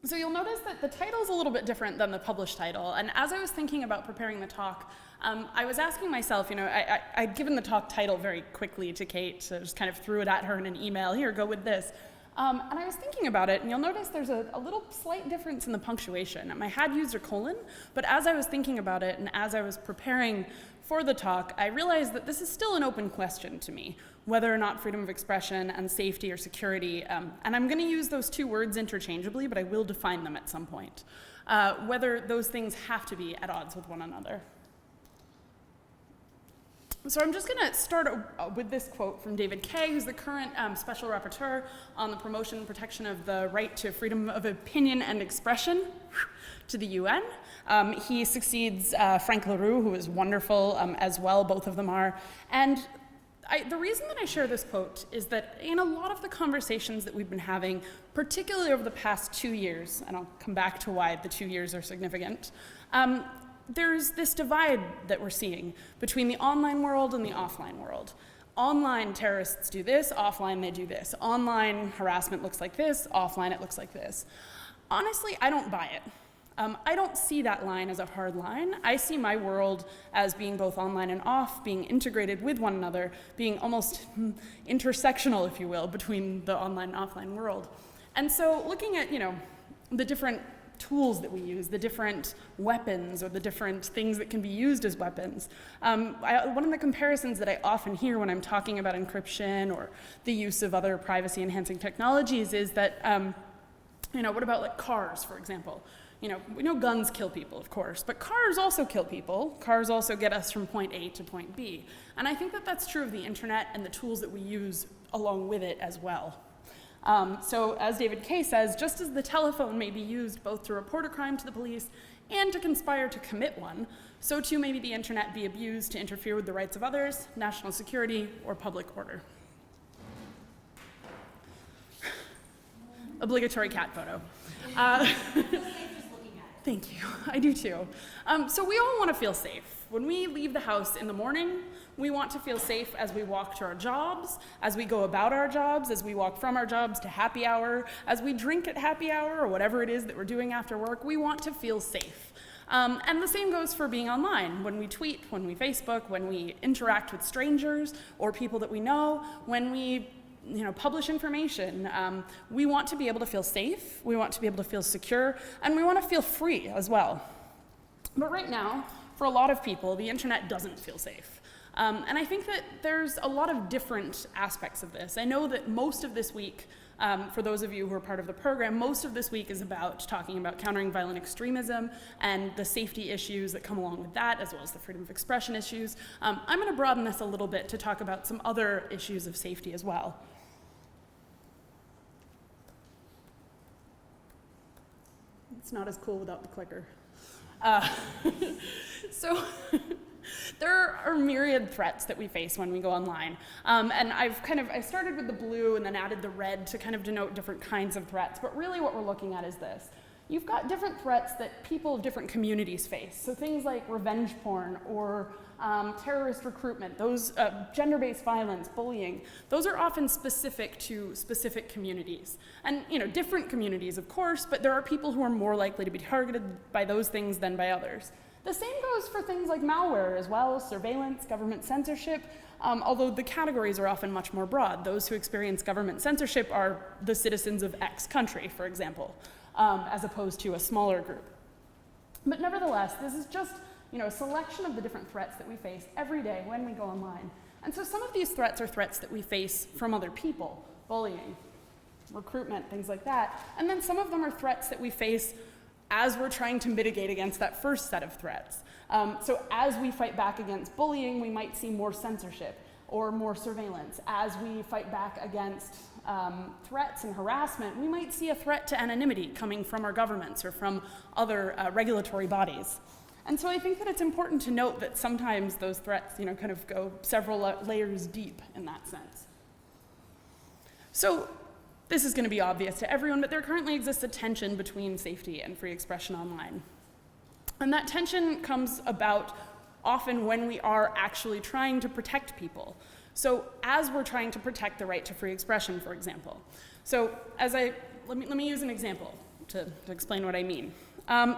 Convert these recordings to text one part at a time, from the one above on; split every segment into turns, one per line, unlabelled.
So you'll notice that the title is a little bit different than the published title, and as I was thinking about preparing the talk, I was asking myself, I'd given the talk title very quickly to Kate, so I just kind of threw it at her in an email, here, go with this. And I was thinking about it, and you'll notice there's a little slight difference in the punctuation. I had used a colon, but as I was thinking about it, and as I was preparing for the talk, I realized that this is still an open question to me, whether or not freedom of expression and safety or security, and I'm going to use those two words interchangeably, but I will define them at some point, whether those things have to be at odds with one another. So I'm just going to start with this quote from David Kay, who's the current Special Rapporteur on the promotion and protection of the right to freedom of opinion and expression to the UN. He succeeds Frank LaRue, who is wonderful as well, both of them are. And the reason that I share this quote is that in a lot of the conversations that we've been having, particularly over the past 2 years, and I'll come back to why the 2 years are significant, there's this divide that we're seeing between the online world and the offline world. Online terrorists do this, offline they do this. Online harassment looks like this, offline it looks like this. Honestly, I don't buy it. I don't see that line as a hard line. I see my world as being both online and off, being integrated with one another, being almost intersectional, if you will, between the online and offline world. And so looking at, the different tools that we use, the different weapons or the different things that can be used as weapons. One of the comparisons that I often hear when I'm talking about encryption or the use of other privacy-enhancing technologies is that, what about like cars, for example? We know guns kill people, of course, but cars also kill people. Cars also get us from point A to point B. And I think that that's true of the internet and the tools that we use along with it as well. So as David Kay says, just as the telephone may be used both to report a crime to the police and to conspire to commit one, so too may the internet be abused to interfere with the rights of others, national security, or public order. Obligatory cat photo. Thank you, I do too. So we all want to feel safe. When we leave the house in the morning, we want to feel safe as we walk to our jobs, as we go about our jobs, as we walk from our jobs to happy hour, as we drink at happy hour, or whatever it is that we're doing after work, we want to feel safe. And the same goes for being online. When we tweet, when we Facebook, when we interact with strangers or people that we know, when we publish information, we want to be able to feel safe, we want to be able to feel secure, and we want to feel free as well. But right now, for a lot of people, the internet doesn't feel safe. And I think that there's a lot of different aspects of this. I know that most of this week, for those of you who are part of the program, most of this week is about talking about countering violent extremism and the safety issues that come along with that, as well as the freedom of expression issues. I'm going to broaden this a little bit to talk about some other issues of safety as well. It's not as cool without the clicker. So there are myriad threats that we face when we go online. And I started with the blue and then added the red to kind of denote different kinds of threats. But really what we're looking at is this. You've got different threats that people of different communities face. So things like revenge porn or terrorist recruitment, those gender-based violence, bullying, those are often specific to specific communities. And different communities, of course, but there are people who are more likely to be targeted by those things than by others. The same goes for things like malware as well, surveillance, government censorship, although the categories are often much more broad. Those who experience government censorship are the citizens of X country, for example, as opposed to a smaller group. But nevertheless, this is just a selection of the different threats that we face every day when we go online. And so some of these threats are threats that we face from other people, bullying, recruitment, things like that. And then some of them are threats that we face as we're trying to mitigate against that first set of threats. So as we fight back against bullying, we might see more censorship or more surveillance. As we fight back against threats and harassment, we might see a threat to anonymity coming from our governments or from other regulatory bodies. And so I think that it's important to note that sometimes those threats, kind of go several layers deep in that sense. So this is going to be obvious to everyone, but there currently exists a tension between safety and free expression online. And that tension comes about often when we are actually trying to protect people. So as we're trying to protect the right to free expression, for example. So let me use an example. to explain what I mean.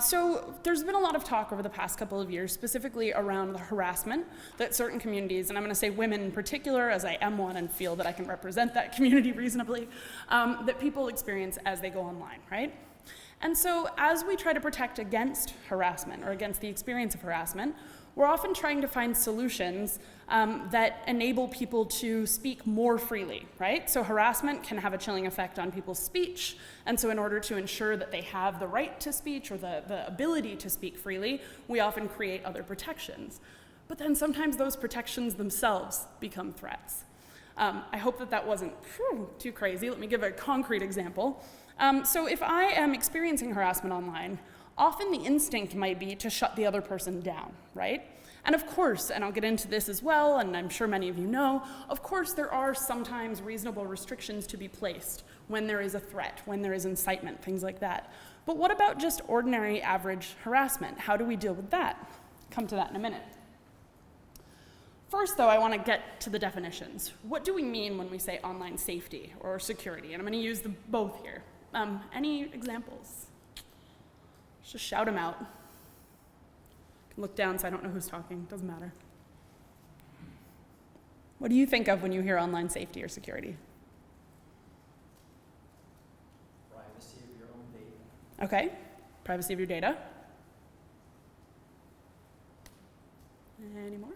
So there's been a lot of talk over the past couple of years, specifically around the harassment that certain communities, and I'm going to say women in particular, as I am one and feel that I can represent that community reasonably, that people experience as they go online, right? And so as we try to protect against harassment or against the experience of harassment, we're often trying to find solutions that enable people to speak more freely, right? So harassment can have a chilling effect on people's speech, and so in order to ensure that they have the right to speech or the ability to speak freely, we often create other protections. But then sometimes those protections themselves become threats. I hope that that wasn't too crazy. Let me give a concrete example. So if I am experiencing harassment online, often the instinct might be to shut the other person down, right? And of course, and I'll get into this as well, and I'm sure many of you know, of course there are sometimes reasonable restrictions to be placed when there is a threat, when there is incitement, things like that. But what about just ordinary average harassment? How do we deal with that? Come to that in a minute. First, though, I want to get to the definitions. What do we mean when we say online safety or security? And I'm going to use them both here. Any examples? Just shout them out. I can look down so I don't know who's talking. Doesn't matter. What do you think of when you hear online safety or security?
Privacy of your own data.
Okay. Privacy of your data. Any more?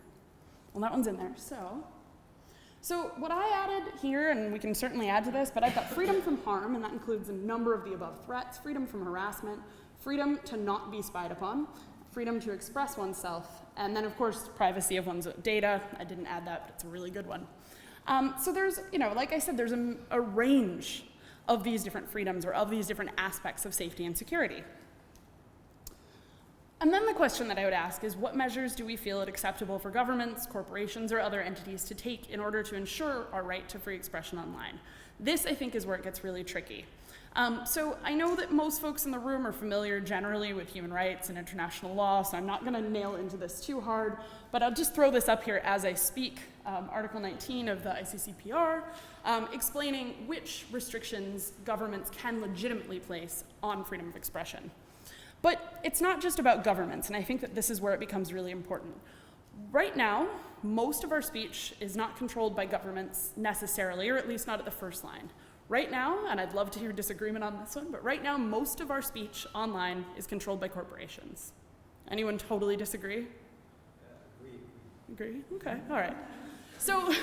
Well, that one's in there. So what I added here, and we can certainly add to this, but I've got freedom from harm, and that includes a number of the above threats, freedom from harassment, freedom to not be spied upon, freedom to express oneself, and then of course privacy of one's data. I didn't add that, but it's a really good one. So there's, like I said, there's a range of these different freedoms or of these different aspects of safety and security. And then the question that I would ask is, what measures do we feel it acceptable for governments, corporations, or other entities to take in order to ensure our right to free expression online? This, I think, is where it gets really tricky. So I know that most folks in the room are familiar generally with human rights and international law, so I'm not going to nail into this too hard, but I'll just throw this up here as I speak. Article 19 of the ICCPR, explaining which restrictions governments can legitimately place on freedom of expression. But it's not just about governments, and I think that this is where it becomes really important. Right now, most of our speech is not controlled by governments necessarily, or at least not at the first line. Right now, and I'd love to hear disagreement on this one, but right now, most of our speech online is controlled by corporations. Anyone totally disagree? Agree? Okay, all right. So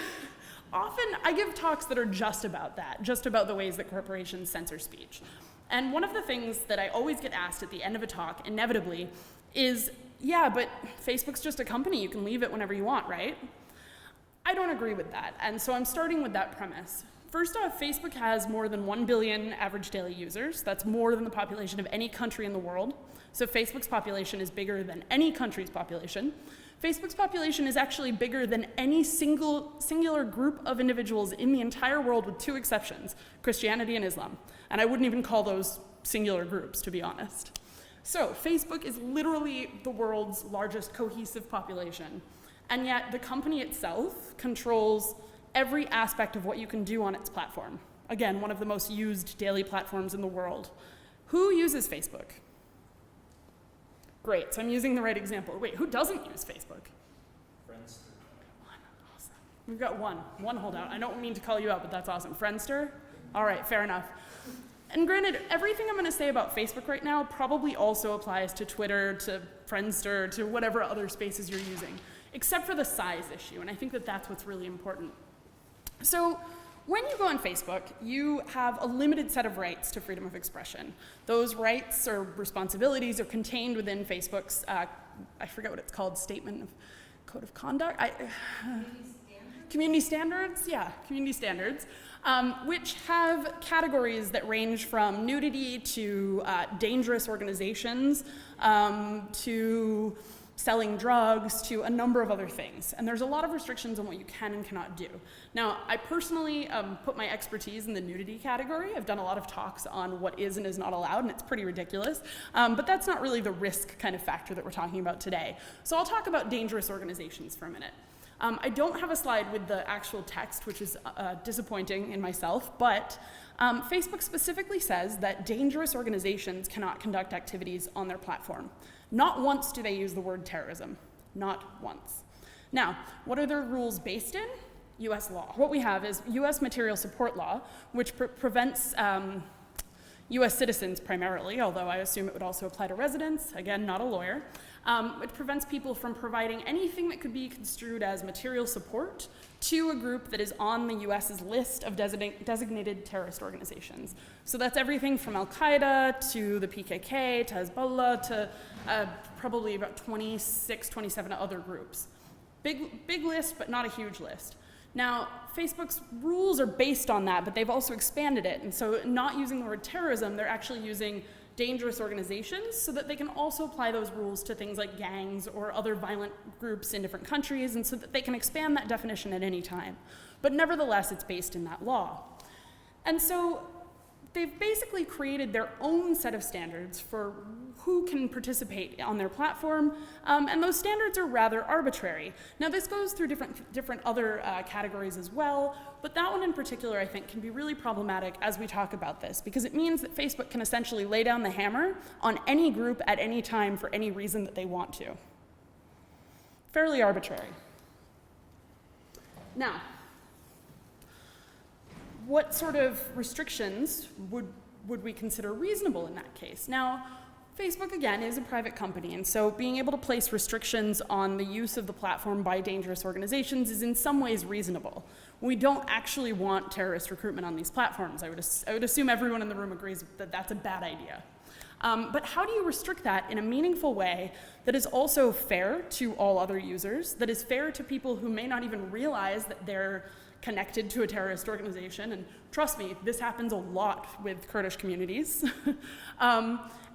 often I give talks that are just about that, just about the ways that corporations censor speech. And one of the things that I always get asked at the end of a talk, inevitably, is, yeah, but Facebook's just a company. You can leave it whenever you want, right? I don't agree with that, and so I'm starting with that premise. First off, Facebook has more than 1 billion average daily users. That's more than the population of any country in the world. So Facebook's population is bigger than any country's population. Facebook's population is actually bigger than any singular group of individuals in the entire world, with two exceptions, Christianity and Islam. And I wouldn't even call those singular groups, to be honest. So Facebook is literally the world's largest cohesive population. And yet the company itself controls every aspect of what you can do on its platform. Again, one of the most used daily platforms in the world. Who uses Facebook? Great, so I'm using the right example. Wait, who doesn't use Facebook?
Friendster.
Awesome. We've got one holdout. I don't mean to call you out, but that's awesome. Friendster? All right, fair enough. And granted, everything I'm going to say about Facebook right now probably also applies to Twitter, to Friendster, to whatever other spaces you're using, except for the size issue, and I think that that's what's really important. So when you go on Facebook, you have a limited set of rights to freedom of expression. Those rights or responsibilities are contained within Facebook's, I forget what it's called, statement of code of conduct? Community standards? Yeah, community standards, which have categories that range from nudity to dangerous organizations to selling drugs to a number of other things. And there's a lot of restrictions on what you can and cannot do. Now, I personally put my expertise in the nudity category. I've done a lot of talks on what is and is not allowed, and it's pretty ridiculous. But that's not really the risk kind of factor that we're talking about today. So I'll talk about dangerous organizations for a minute. I don't have a slide with the actual text, which is disappointing in myself, but Facebook specifically says that dangerous organizations cannot conduct activities on their platform. Not once do they use the word terrorism. Not once. Now, what are their rules based in? US law. What we have is US material support law, which prevents US citizens primarily, although I assume it would also apply to residents, again, not a lawyer, which prevents people from providing anything that could be construed as material support to a group that is on the US's list of designated terrorist organizations. So that's everything from Al-Qaeda to the PKK to Hezbollah to probably about 26, 27 other groups. Big list, but not a huge list. Now, Facebook's rules are based on that, but they've also expanded it. And so not using the word terrorism, they're actually using dangerous organizations so that they can also apply those rules to things like gangs or other violent groups in different countries, and so that they can expand that definition at any time. But nevertheless, it's based in that law. And so they've basically created their own set of standards for who can participate on their platform, and those standards are rather arbitrary. Now, this goes through different other categories as well, but that one in particular, I think, can be really problematic as we talk about this, because it means that Facebook can essentially lay down the hammer on any group at any time for any reason that they want to. Fairly arbitrary. Now, what sort of restrictions would we consider reasonable in that case? Now, Facebook, again, is a private company, and so being able to place restrictions on the use of the platform by dangerous organizations is in some ways reasonable. We don't actually want terrorist recruitment on these platforms. I would assume everyone in the room agrees that that's a bad idea. But how do you restrict that in a meaningful way that is also fair to all other users, that is fair to people who may not even realize that they're connected to a terrorist organization? And trust me, this happens a lot with Kurdish communities.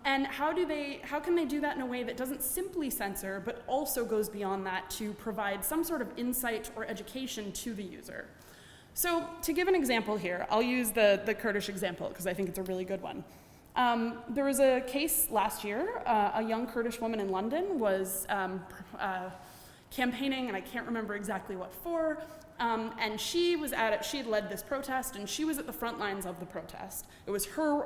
And how can they do that in a way that doesn't simply censor, but also goes beyond that to provide some sort of insight or education to the user? So to give an example here, I'll use the Kurdish example because I think it's a really good one. There was a case last year. A young Kurdish woman in London was campaigning, and I can't remember exactly what for, and she had led this protest, and she was at the front lines of the protest. It was her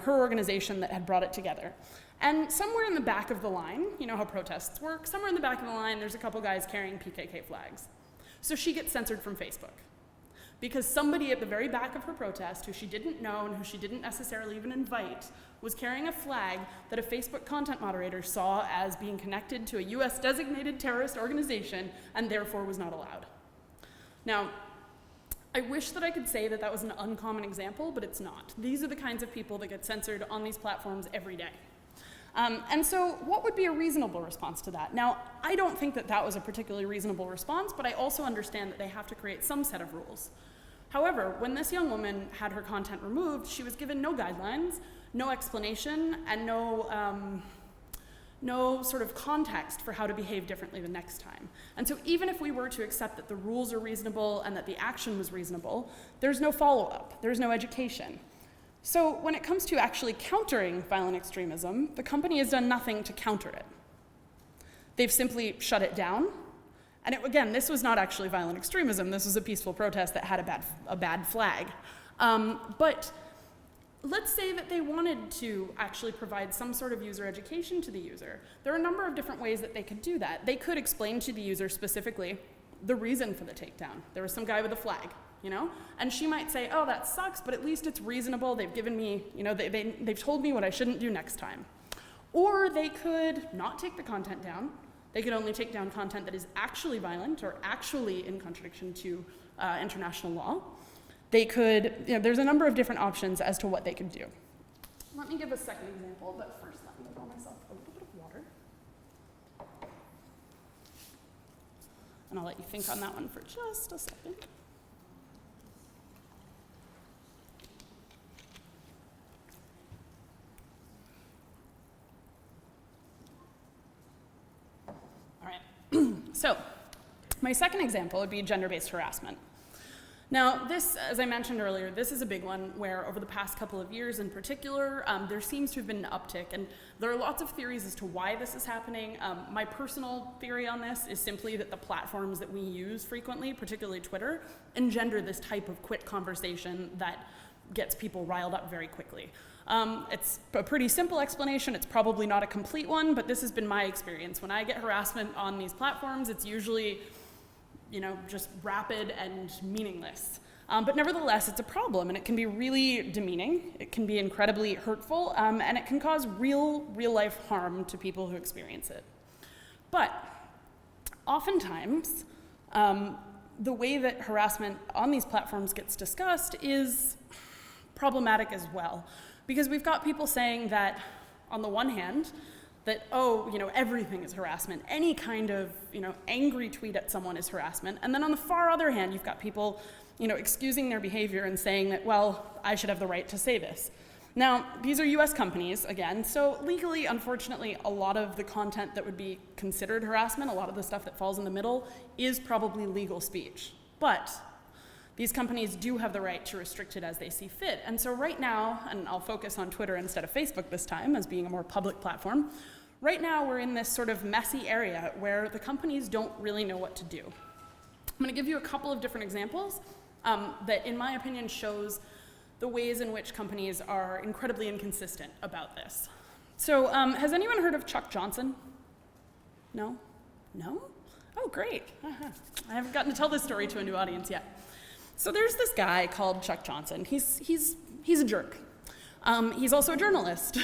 organization that had brought it together. And somewhere in the back of the line, you know how protests work, somewhere in the back of the line, there's a couple guys carrying PKK flags. So she gets censored from Facebook, because somebody at the very back of her protest, who she didn't know and who she didn't necessarily even invite, was carrying a flag that a Facebook content moderator saw as being connected to a US designated terrorist organization and therefore was not allowed. Now, I wish that I could say that that was an uncommon example, but it's not. These are the kinds of people that get censored on these platforms every day. And so what would be a reasonable response to that? Now, I don't think that that was a particularly reasonable response, but I also understand that they have to create some set of rules. However, when this young woman had her content removed, she was given no guidelines, no explanation, and no sort of context for how to behave differently the next time. And so even if we were to accept that the rules are reasonable and that the action was reasonable, there's no follow-up, there's no education. So when it comes to actually countering violent extremism, the company has done nothing to counter it. They've simply shut it down. And again, this was not actually violent extremism. This was a peaceful protest that had a bad flag. But let's say that they wanted to actually provide some sort of user education to the user. There are a number of different ways that they could do that. They could explain to the user specifically the reason for the takedown. There was some guy with a flag, you know? And she might say, oh, that sucks, but at least it's reasonable. They've given me, you know, they've told me what I shouldn't do next time. Or they could not take the content down. They could only take down content that is actually violent or actually in contradiction to international law. They could, you know, there's a number of different options as to what they could do. Let me give a second example, but first let me pour myself a little bit of water. And I'll let you think on that one for just a second. All right, so my second example would be gender-based harassment. Now, this, as I mentioned earlier, this is a big one where over the past couple of years in particular, there seems to have been an uptick, and there are lots of theories as to why this is happening. My personal theory on this is simply that the platforms that we use frequently, particularly Twitter, engender this type of quick conversation that gets people riled up very quickly. It's a pretty simple explanation. It's probably not a complete one, but this has been my experience. When I get harassment on these platforms, it's usually just rapid and meaningless. But nevertheless, it's a problem, and it can be really demeaning. It can be incredibly hurtful, and it can cause real life harm to people who experience it. But oftentimes, the way that harassment on these platforms gets discussed is problematic as well. Because we've got people saying that, on the one hand, that, everything is harassment. Any kind of, angry tweet at someone is harassment. And then on the far other hand, you've got people, excusing their behavior and saying that, well, I should have the right to say this. Now, these are US companies, again, so legally, unfortunately, a lot of the content that would be considered harassment, a lot of the stuff that falls in the middle, is probably legal speech. But these companies do have the right to restrict it as they see fit. And so right now, and I'll focus on Twitter instead of Facebook this time as being a more public platform, right now we're in this sort of messy area where the companies don't really know what to do. I'm going to give you a couple of different examples that, in my opinion, shows the ways in which companies are incredibly inconsistent about this. So has anyone heard of Chuck Johnson? No? No? Oh, great. I haven't gotten to tell this story to a new audience yet. So there's this guy called Chuck Johnson. He's a jerk. He's also a journalist.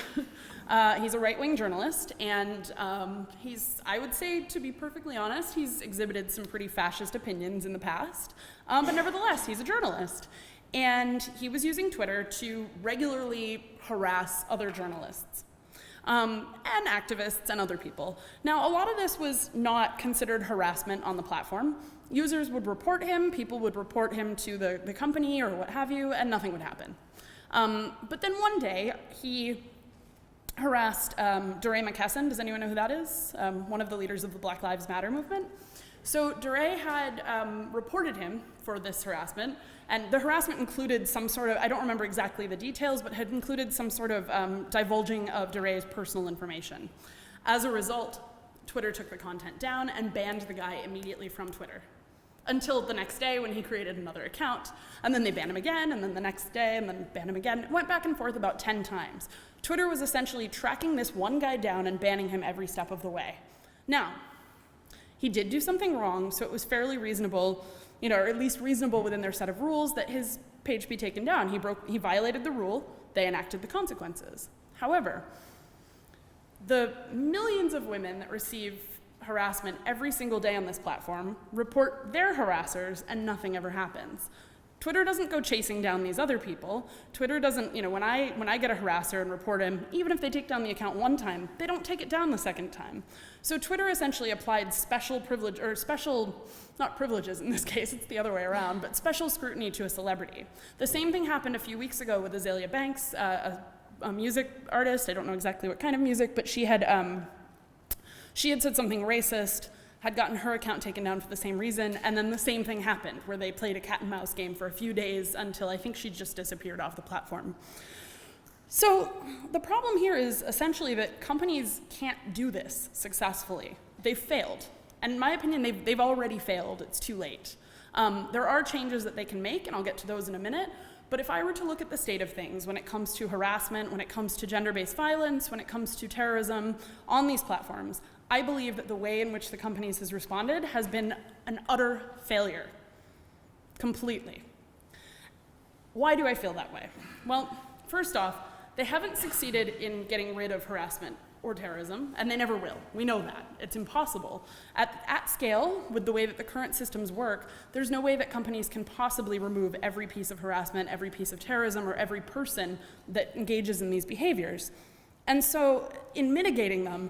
He's a right-wing journalist, and I would say, to be perfectly honest, he's exhibited some pretty fascist opinions in the past, but nevertheless, he's a journalist. And he was using Twitter to regularly harass other journalists, and activists and other people. Now, a lot of this was not considered harassment on the platform. Users would report him, people would report him to the company or what have you, and nothing would happen. But then one day, he harassed DeRay McKesson. Does anyone know who that is? One of the leaders of the Black Lives Matter movement. So DeRay had reported him for this harassment, and the harassment included some sort of, I don't remember exactly the details, but had included some sort of divulging of DeRay's personal information. As a result, Twitter took the content down and banned the guy immediately from Twitter. Until the next day when he created another account, and then they banned him again, and then the next day, and then banned him again. It went back and forth about 10 times. Twitter was essentially tracking this one guy down and banning him every step of the way. Now, he did do something wrong, so it was fairly reasonable, or at least reasonable within their set of rules, that his page be taken down. He violated the rule, they enacted the consequences. However, the millions of women that receive harassment every single day on this platform report their harassers, and nothing ever happens. Twitter doesn't go chasing down these other people. Twitter doesn't, when I get a harasser and report him, even if they take down the account one time, they don't take it down the second time. So Twitter essentially applied special privilege, or not privileges in this case, it's the other way around, but special scrutiny to a celebrity. The same thing happened a few weeks ago with Azalea Banks, a music artist. I don't know exactly what kind of music, but she had said something racist, had gotten her account taken down for the same reason, and then the same thing happened, where they played a cat and mouse game for a few days until I think she just disappeared off the platform. So the problem here is essentially that companies can't do this successfully. They've failed. And in my opinion, they've already failed. It's too late. There are changes that they can make, and I'll get to those in a minute. But if I were to look at the state of things when it comes to harassment, when it comes to gender-based violence, when it comes to terrorism on these platforms, I believe that the way in which the companies has responded has been an utter failure, completely. Why do I feel that way? Well, first off, they haven't succeeded in getting rid of harassment or terrorism, and they never will. We know that. It's impossible. At scale, with the way that the current systems work, there's no way that companies can possibly remove every piece of harassment, every piece of terrorism, or every person that engages in these behaviors. And so, in mitigating them,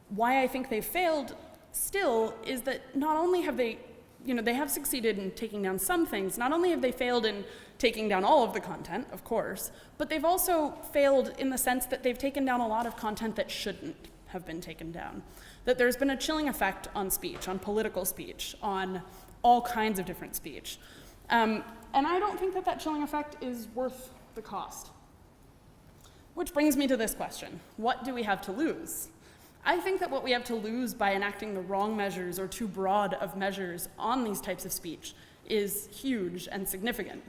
why I think they've failed still is that not only have they have succeeded in taking down some things, not only have they failed in taking down all of the content, of course, but they've also failed in the sense that they've taken down a lot of content that shouldn't have been taken down. That there's been a chilling effect on speech, on political speech, on all kinds of different speech. And I don't think that that chilling effect is worth the cost. Which brings me to this question. What do we have to lose? I think that what we have to lose by enacting the wrong measures or too broad of measures on these types of speech is huge and significant.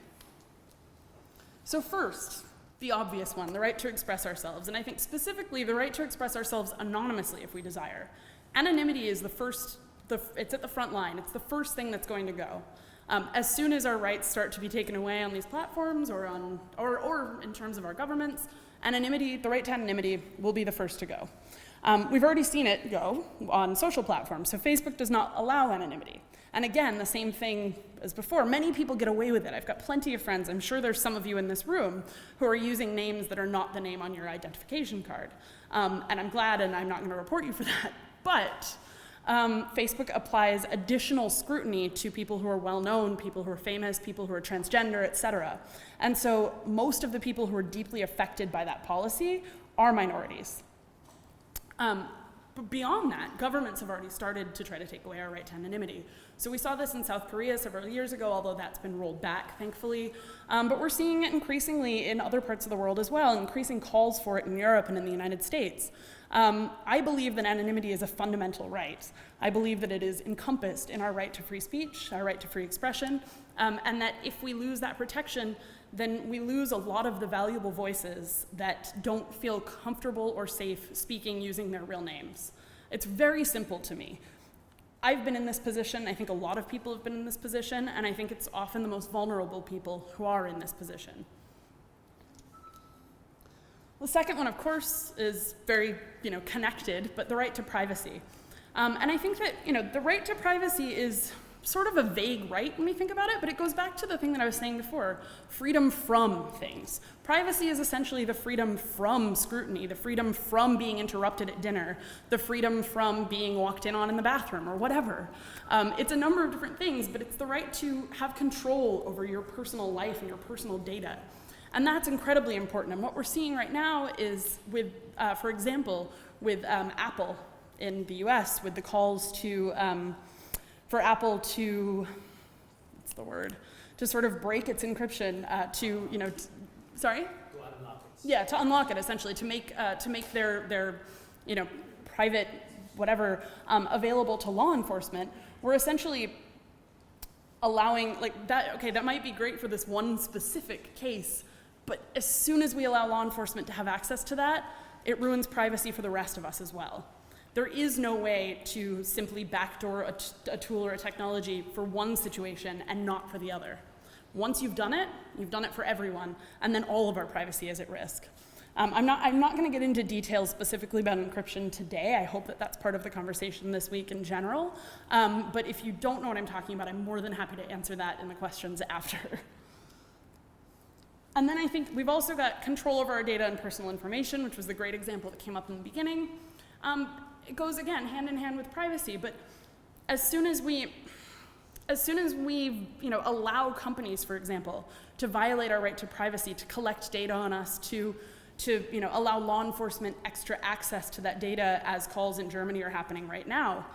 So first, the obvious one, the right to express ourselves, and I think specifically the right to express ourselves anonymously if we desire. Anonymity is it's at the front line. It's the first thing that's going to go. As soon as our rights start to be taken away on these platforms or in terms of our governments, anonymity, the right to anonymity, will be the first to go. We've already seen it go on social platforms. So Facebook does not allow anonymity. And again, the same thing as before. Many people get away with it. I've got plenty of friends, I'm sure there's some of you in this room, who are using names that are not the name on your identification card. And I'm glad, and I'm not going to report you for that. But Facebook applies additional scrutiny to people who are well-known, people who are famous, people who are transgender, et cetera. And so most of the people who are deeply affected by that policy are minorities. But beyond that, governments have already started to try to take away our right to anonymity. So we saw this in South Korea several years ago, although that's been rolled back, thankfully. But we're seeing it increasingly in other parts of the world as well, increasing calls for it in Europe and in the United States. I believe that anonymity is a fundamental right. I believe that it is encompassed in our right to free speech, our right to free expression, and that if we lose that protection, then we lose a lot of the valuable voices that don't feel comfortable or safe speaking using their real names. It's very simple to me. I've been in this position, I think a lot of people have been in this position, and I think it's often the most vulnerable people who are in this position. The second one, of course, is very, connected, but the right to privacy. And I think that, the right to privacy is sort of a vague right when we think about it, but it goes back to the thing that I was saying before, freedom from things. Privacy is essentially the freedom from scrutiny, the freedom from being interrupted at dinner, the freedom from being walked in on in the bathroom or whatever. It's a number of different things, but it's the right to have control over your personal life and your personal data. And that's incredibly important. And what we're seeing right now is with, for example, with Apple in the US, with the calls to, for Apple to, what's the word, to sort of break its encryption, sorry?
To unlock it.
Yeah, to unlock it, essentially, to make their private whatever available to law enforcement. We're essentially allowing, that might be great for this one specific case, but as soon as we allow law enforcement to have access to that, it ruins privacy for the rest of us as well. There is no way to simply backdoor a tool or a technology for one situation and not for the other. Once you've done it for everyone, and then all of our privacy is at risk. I'm not going to get into details specifically about encryption today. I hope that that's part of the conversation this week in general. But if you don't know what I'm talking about, I'm more than happy to answer that in the questions after. And then I think we've also got control over our data and personal information, which was the great example that came up in the beginning. It goes, again, hand in hand with privacy, but as soon as we allow companies, for example, to violate our right to privacy, to collect data on us, to allow law enforcement extra access to that data, as calls in Germany are happening right now,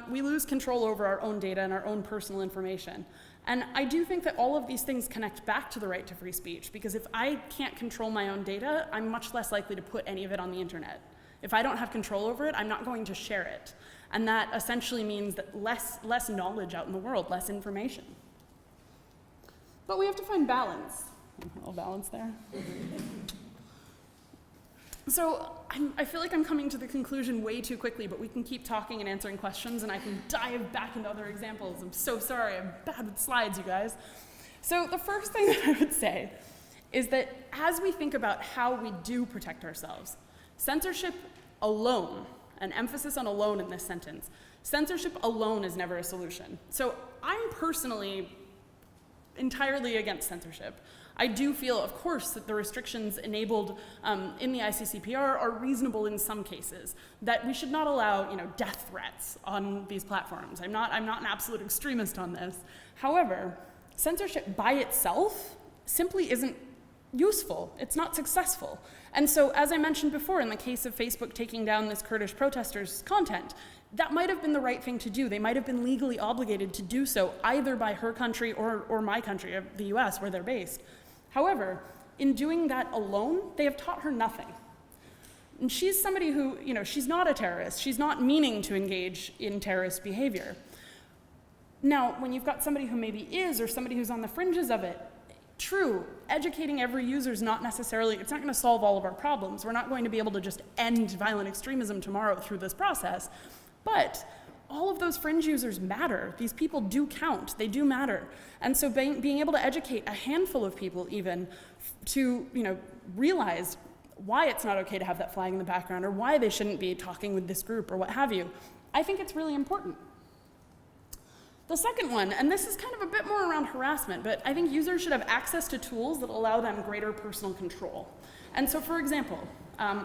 we lose control over our own data and our own personal information. And I do think that all of these things connect back to the right to free speech, because if I can't control my own data, I'm much less likely to put any of it on the internet. If I don't have control over it, I'm not going to share it. And that essentially means that less knowledge out in the world, less information. But we have to find balance. A little balance there. So I feel like I'm coming to the conclusion way too quickly, but we can keep talking and answering questions, and I can dive back into other examples. I'm so sorry, I'm bad with slides, you guys. So the first thing that I would say is that as we think about how we do protect ourselves, censorship alone, an emphasis on alone in this sentence, censorship alone is never a solution. So I'm personally entirely against censorship. I do feel, of course, that the restrictions enabled in the ICCPR are reasonable in some cases, that we should not allow, death threats on these platforms. I'm not an absolute extremist on this. However, censorship by itself simply isn't useful, it's not successful. And so, as I mentioned before, in the case of Facebook taking down this Kurdish protesters' content, that might have been the right thing to do. They might have been legally obligated to do so, either by her country or my country, or the US, where they're based. However, in doing that alone, they have taught her nothing. And she's somebody who, she's not a terrorist. She's not meaning to engage in terrorist behavior. Now, when you've got somebody who maybe is, or somebody who's on the fringes of it, true, educating every user is not necessarily, it's not going to solve all of our problems. We're not going to be able to just end violent extremism tomorrow through this process. But all of those fringe users matter. These people do count. They do matter. And so being able to educate a handful of people even to realize why it's not okay to have that flag in the background, or why they shouldn't be talking with this group, or what have you, I think it's really important. The second one, and this is kind of a bit more around harassment, but I think users should have access to tools that allow them greater personal control. And so, for example,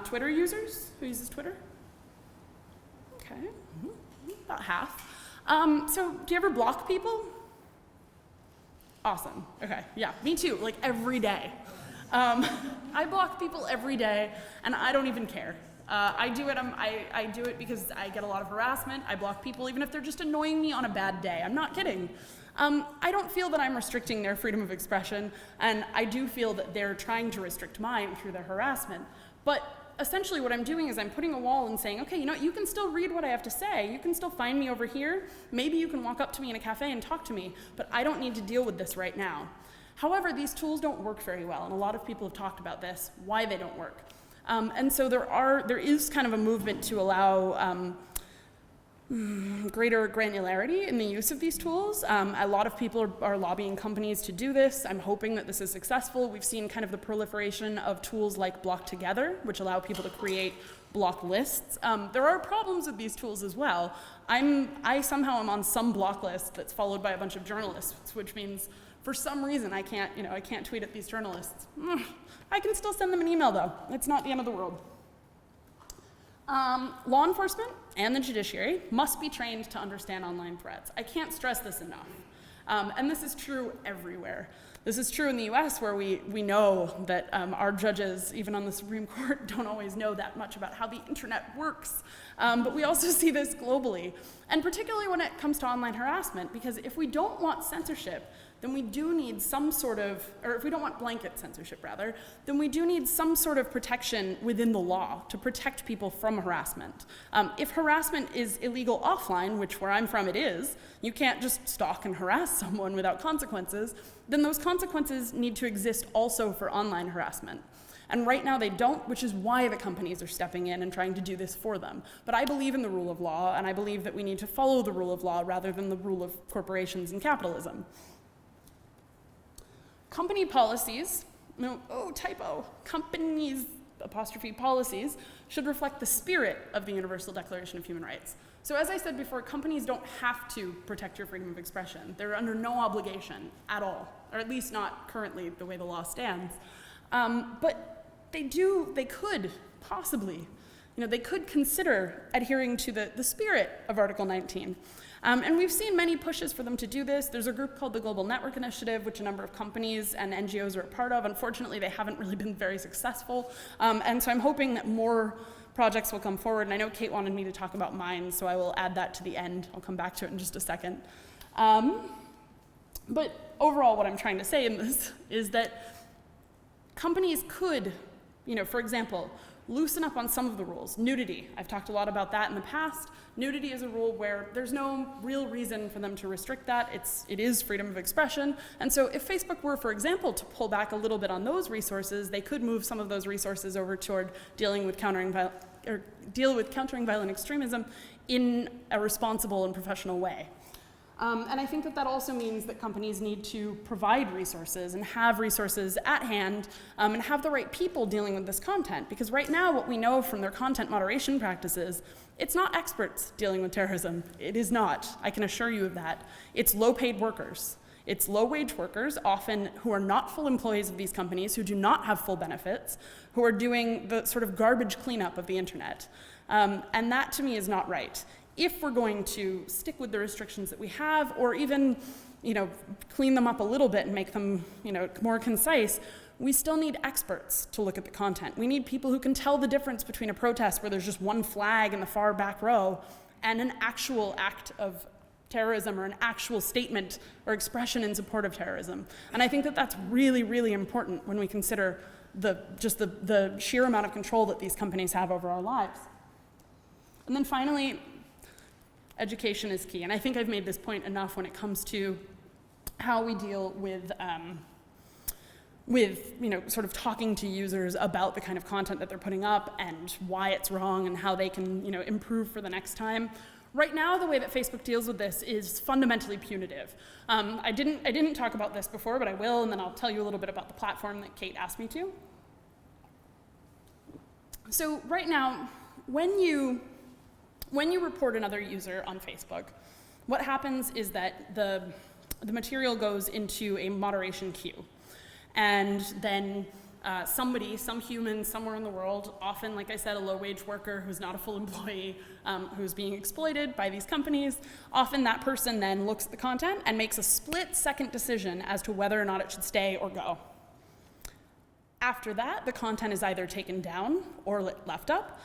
Twitter users, who uses Twitter? Okay, about half. So do you ever block people? Awesome, okay, yeah, me too, like every day. I block people every day, and I don't even care. I do it because I get a lot of harassment. I block people even if they're just annoying me on a bad day. I'm not kidding. I don't feel that I'm restricting their freedom of expression, and I do feel that they're trying to restrict mine through their harassment. But essentially what I'm doing is I'm putting a wall and saying, okay, you can still read what I have to say. You can still find me over here. Maybe you can walk up to me in a cafe and talk to me, but I don't need to deal with this right now. However, these tools don't work very well, and a lot of people have talked about this, why they don't work. And so there is kind of a movement to allow greater granularity in the use of these tools. A lot of people are lobbying companies to do this. I'm hoping that this is successful. We've seen kind of the proliferation of tools like Block Together, which allow people to create block lists. There are problems with these tools as well. I somehow am on some block list that's followed by a bunch of journalists, which means for some reason I can't tweet at these journalists. I can still send them an email though. It's not the end of the world. Law enforcement and the judiciary must be trained to understand online threats. I can't stress this enough. And this is true everywhere. This is true in the US, where we know that our judges, even on the Supreme Court, don't always know that much about how the internet works. But we also see this globally, and particularly when it comes to online harassment, because if we don't want censorship, then we do need some sort of, or if we don't want blanket censorship rather, then we do need some sort of protection within the law to protect people from harassment. If harassment is illegal offline, which where I'm from it is, you can't just stalk and harass someone without consequences, then those consequences need to exist also for online harassment. And right now they don't, which is why the companies are stepping in and trying to do this for them. But I believe in the rule of law, and I believe that we need to follow the rule of law rather than the rule of corporations and capitalism. Company policies, companies, apostrophe policies, should reflect the spirit of the Universal Declaration of Human Rights. So as I said before, companies don't have to protect your freedom of expression. They're under no obligation at all, or at least not currently the way the law stands. But they could possibly, they could consider adhering to the spirit of Article 19. And we've seen many pushes for them to do this. There's a group called the Global Network Initiative, which a number of companies and NGOs are a part of. Unfortunately, they haven't really been very successful. And so I'm hoping that more projects will come forward. And I know Kate wanted me to talk about mine, so I will add that to the end. I'll come back to it in just a second. But overall, what I'm trying to say in this is that companies could, for example, loosen up on some of the rules. Nudity, I've talked a lot about that in the past. Nudity is a rule where there's no real reason for them to restrict that. It is freedom of expression. And so if Facebook were, for example, to pull back a little bit on those resources, they could move some of those resources over toward deal with countering violent extremism in a responsible and professional way. And I think that also means that companies need to provide resources and have resources at hand and have the right people dealing with this content. Because right now, what we know from their content moderation practices, it's not experts dealing with terrorism. It is not. I can assure you of that. It's low-paid workers. It's low-wage workers, often who are not full employees of these companies, who do not have full benefits, who are doing the sort of garbage cleanup of the internet. And that, to me, is not right. If we're going to stick with the restrictions that we have, or even, clean them up a little bit and make them, more concise, we still need experts to look at the content. We need people who can tell the difference between a protest where there's just one flag in the far back row and an actual act of terrorism or an actual statement or expression in support of terrorism. And I think that that's really, really important when we consider the sheer amount of control that these companies have over our lives. And then finally, education is key. And I think I've made this point enough when it comes to how we deal with sort of talking to users about the kind of content that they're putting up and why it's wrong and how they can, improve for the next time. Right now, the way that Facebook deals with this is fundamentally punitive. I didn't talk about this before, but I will, and then I'll tell you a little bit about the platform that Kate asked me to. So right now, when you report another user on Facebook, what happens is that the material goes into a moderation queue. And then some human somewhere in the world, often, like I said, a low-wage worker who's not a full employee, who's being exploited by these companies, often that person then looks at the content and makes a split-second decision as to whether or not it should stay or go. After that, the content is either taken down or left up.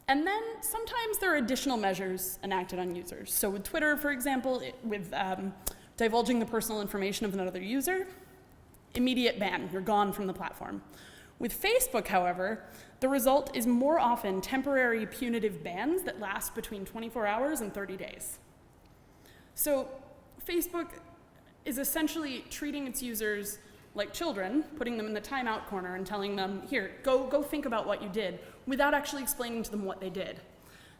And then sometimes there are additional measures enacted on users. So with Twitter, for example, with divulging the personal information of another user, immediate ban, you're gone from the platform. With Facebook, however, the result is more often temporary punitive bans that last between 24 hours and 30 days. So Facebook is essentially treating its users like children, putting them in the timeout corner and telling them, here, go think about what you did, without actually explaining to them what they did.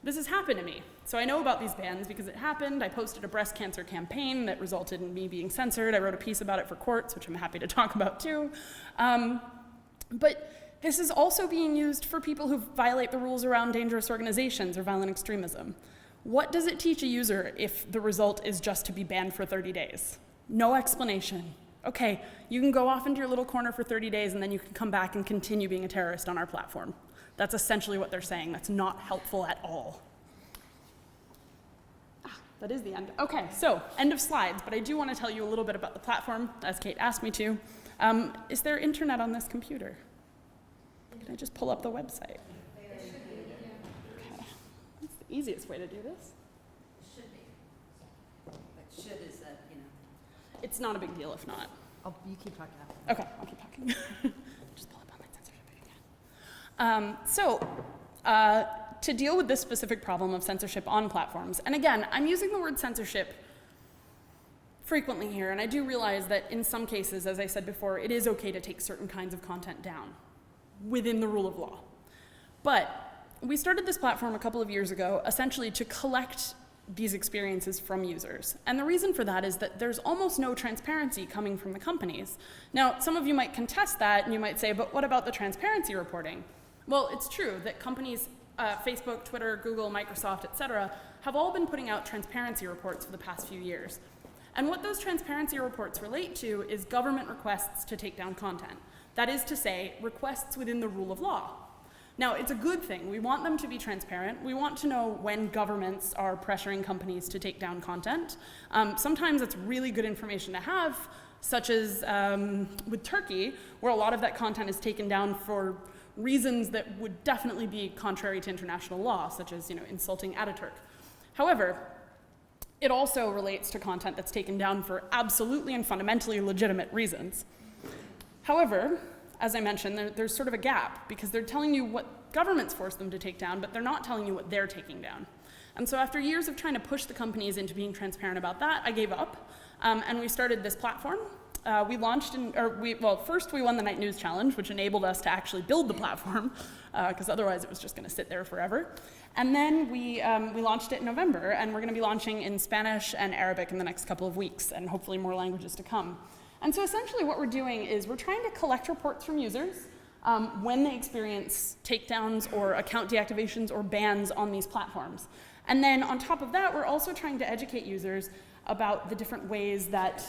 This has happened to me. So I know about these bans because it happened. I posted a breast cancer campaign that resulted in me being censored. I wrote a piece about it for Quartz, which I'm happy to talk about too. But this is also being used for people who violate the rules around dangerous organizations or violent extremism. What does it teach a user if the result is just to be banned for 30 days? No explanation. Okay, you can go off into your little corner for 30 days and then you can come back and continue being a terrorist on our platform. That's essentially what they're saying. That's not helpful at all. That is the end. Okay, so end of slides, but I do want to tell you a little bit about the platform, as Kate asked me to. Is there internet on this computer? Can I just pull up the website? Okay. That's the easiest way to do this.
It should be. But should is that,
It's not a big deal if not.
Oh, you keep talking now.
Okay, I'll keep talking. Just pull up online censorship if you can. To deal with this specific problem of censorship on platforms, and again, I'm using the word censorship frequently here, and I do realize that in some cases, as I said before, it is okay to take certain kinds of content down within the rule of law. But we started this platform a couple of years ago, essentially to collect these experiences from users. And the reason for that is that there's almost no transparency coming from the companies. Now, some of you might contest that, and you might say, but what about the transparency reporting? Well, it's true that companies, Facebook, Twitter, Google, Microsoft, et cetera, have all been putting out transparency reports for the past few years. And what those transparency reports relate to is government requests to take down content. That is to say, requests within the rule of law. Now, it's a good thing. We want them to be transparent. We want to know when governments are pressuring companies to take down content. Sometimes it's really good information to have, such as with Turkey, where a lot of that content is taken down for reasons that would definitely be contrary to international law, such as insulting Ataturk. However, it also relates to content that's taken down for absolutely and fundamentally legitimate reasons. However, as I mentioned, there's sort of a gap because they're telling you what governments force them to take down, but they're not telling you what they're taking down. And so after years of trying to push the companies into being transparent about that, I gave up, and we started this platform. We launched first we won the Night News Challenge, which enabled us to actually build the platform, because otherwise it was just going to sit there forever. And then we launched it in November, and we're going to be launching in Spanish and Arabic in the next couple of weeks, and hopefully more languages to come. And so essentially what we're doing is we're trying to collect reports from users when they experience takedowns or account deactivations or bans on these platforms. And then on top of that, we're also trying to educate users about the different ways that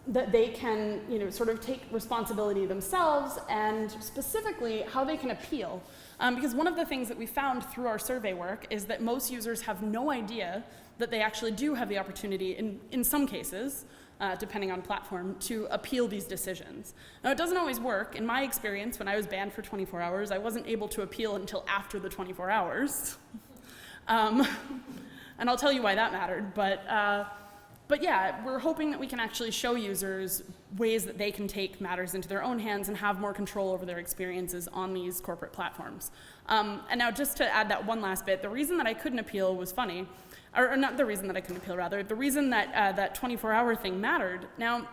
that they can, sort of take responsibility themselves, and specifically how they can appeal. Because one of the things that we found through our survey work is that most users have no idea that they actually do have the opportunity, in some cases, depending on platform, to appeal these decisions. Now, it doesn't always work. In my experience, when I was banned for 24 hours, I wasn't able to appeal until after the 24 hours. And I'll tell you why that mattered, but yeah, we're hoping that we can actually show users ways that they can take matters into their own hands and have more control over their experiences on these corporate platforms. And now just to add that one last bit, the reason that I couldn't appeal was funny, or not the reason that I couldn't appeal, rather, the reason that that 24-hour thing mattered. Now,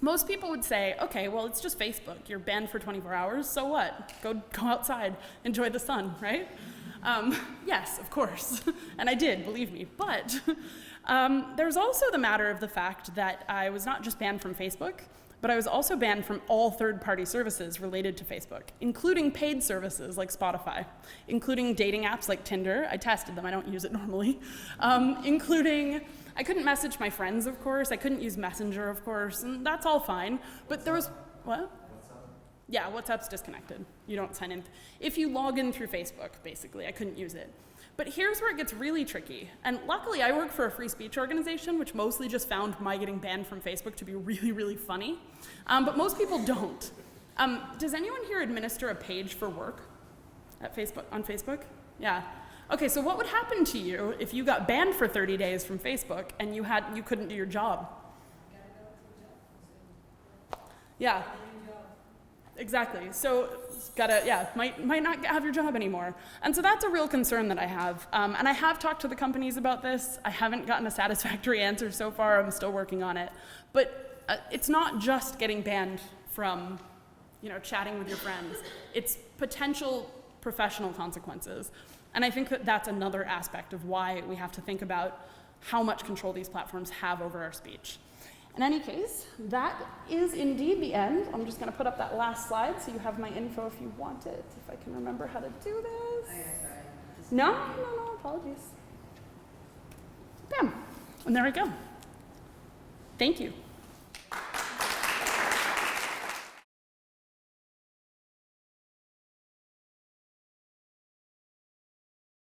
most people would say, okay, well, it's just Facebook. You're banned for 24 hours, so what? Go outside, enjoy the sun, right? Yes, of course, and I did, believe me, but there's also the matter of the fact that I was not just banned from Facebook, but I was also banned from all third-party services related to Facebook, including paid services like Spotify, including dating apps like Tinder. I tested them, I don't use it normally, including, I couldn't message my friends, of course, I couldn't use Messenger, of course, and that's all fine, but there was, what? Yeah, WhatsApp's disconnected. You don't sign in. If you log in through Facebook, basically, I couldn't use it. But here's where it gets really tricky. And luckily, I work for a free speech organization, which mostly just found my getting banned from Facebook to be really, really funny. But most people don't. Does anyone here administer a page for work at Facebook, on Facebook? Yeah. Okay, so what would happen to you if you got banned for 30 days from Facebook and you couldn't do your job? Yeah. Exactly. So might not have your job anymore. And so that's a real concern that I have. And I have talked to the companies about this. I haven't gotten a satisfactory answer so far. I'm still working on it. But it's not just getting banned from, chatting with your friends. It's potential professional consequences. And I think that that's another aspect of why we have to think about how much control these platforms have over our speech. In any case, that is indeed the end. I'm just going to put up that last slide so you have my info if you want it, if I can remember how to do this. No, apologies. Bam, and there we go. Thank you.